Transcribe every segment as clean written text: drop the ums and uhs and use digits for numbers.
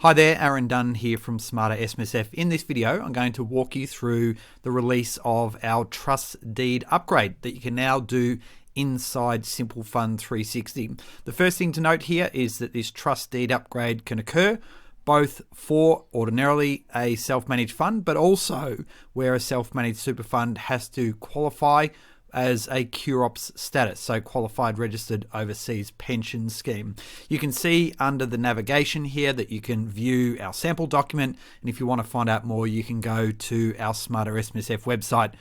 Hi there, Aaron Dunn here from Smarter SMSF. In this video, I'm going to walk you through the release of our trust deed upgrade that you can now do inside Simple Fund 360. The first thing to note here is that this trust deed upgrade can occur both for ordinarily a self-managed fund, but also where a self-managed super fund has to qualify as a QROPS status, so Qualified Registered Overseas Pension Scheme. You can see under the navigation here that you can view our sample document, and if you want to find out more, you can go to our Smarter SMSF website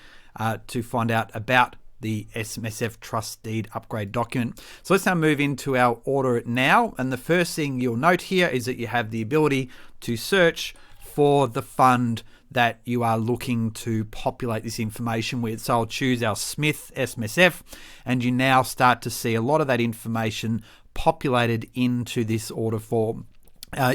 to find out about the SMSF Trust Deed Upgrade document. So let's now move into our order now, and the first thing you'll note here is that you have the ability to search for the fund that you are looking to populate this information with. So I'll choose our Smith SMSF, and you now start to see a lot of that information populated into this order form.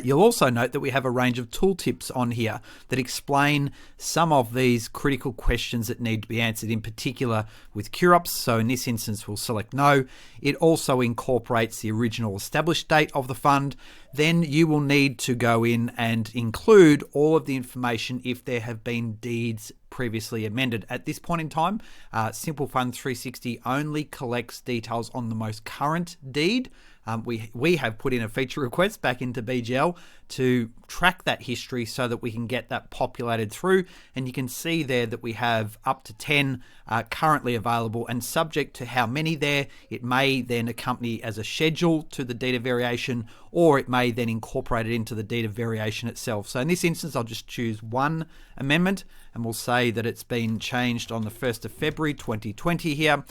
You'll also note that we have a range of tooltips on here that explain some of these critical questions that need to be answered, in particular with QROPS. So in this instance, we'll select no. It also incorporates the original established date of the fund. Then you will need to go in and include all of the information if there have been deeds previously amended. At this point in time, Simple Fund 360 only collects details on the most current deed. We have put in a feature request back into BGL to track that history so that we can get that populated through, and you can see there that we have up to 10 currently available, and subject to how many there, it may then accompany as a schedule to the deed of variation, or it may then incorporate it into the deed of variation itself. So in this instance, I'll just choose one amendment, and we'll say that it's been changed on the 1st of February 2020 here.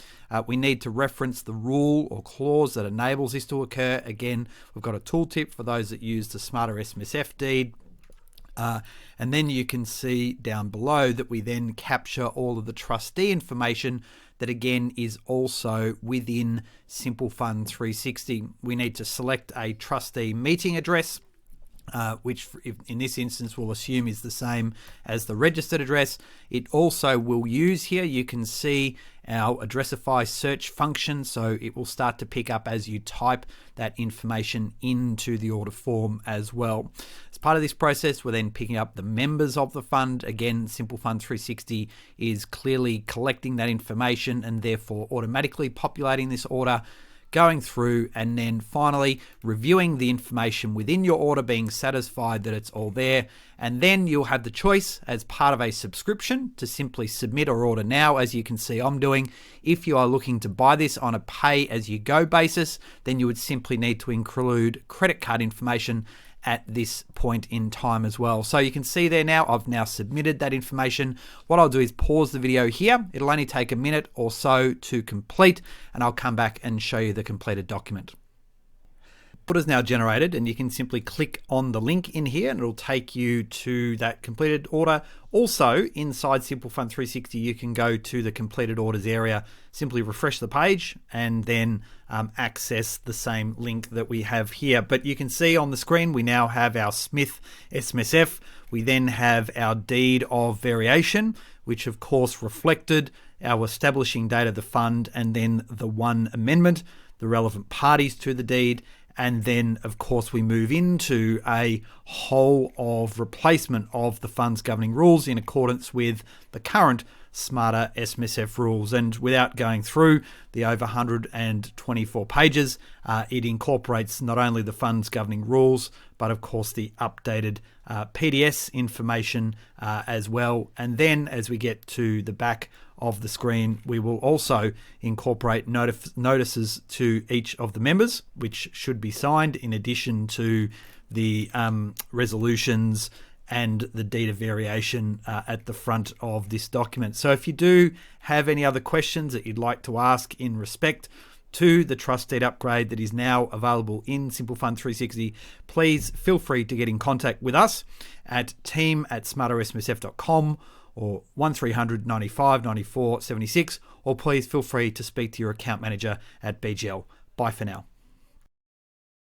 We need to reference the rule or clause that enables this to occur. Again, we've got a tooltip for those that use the Smarter SMSF deed. And then you can see down below that we then capture all of the trustee information that again is also within Simple Fund 360. We need to select a trustee meeting address, which in this instance we'll assume is the same as the registered address. It also will use here, you can see our Addressify search function, so it will start to pick up as you type that information into the order form as well. As part of this process, we're then picking up the members of the fund. Again, Simple Fund 360 is clearly collecting that information and therefore automatically populating this order, going through and then finally reviewing the information within your order, being satisfied that it's all there. And then you'll have the choice as part of a subscription to simply submit or order now, as you can see I'm doing. If you are looking to buy this on a pay-as-you-go basis, then you would simply need to include credit card information at this point in time as well. So you can see there now, I've now submitted that information. What I'll do is pause the video here. It'll only take a minute or so to complete, and I'll come back and show you the completed document. Order is now generated, and you can simply click on the link in here and it'll take you to that completed order. Also, inside Simple Fund 360, you can go to the completed orders area, simply refresh the page, and then access the same link that we have here. But you can see on the screen, we now have our Smith SMSF. We then have our deed of variation, which of course reflected our establishing date of the fund, and then the one amendment, the relevant parties to the deed. And then, of course, we move into a whole of replacement of the fund's governing rules in accordance with the current Smarter SMSF rules. And without going through the over 124 pages, it incorporates not only the fund's governing rules, but of course the updated PDS information as well. And then as we get to the back of the screen, we will also incorporate notices to each of the members, which should be signed in addition to the resolutions and the deed of variation at the front of this document. So if you do have any other questions that you'd like to ask in respect to the trust deed upgrade that is now available in Simple Fund 360, please feel free to get in contact with us at team@smartersmsf.com or 1300 95 94 76, or please feel free to speak to your account manager at BGL. Bye for now.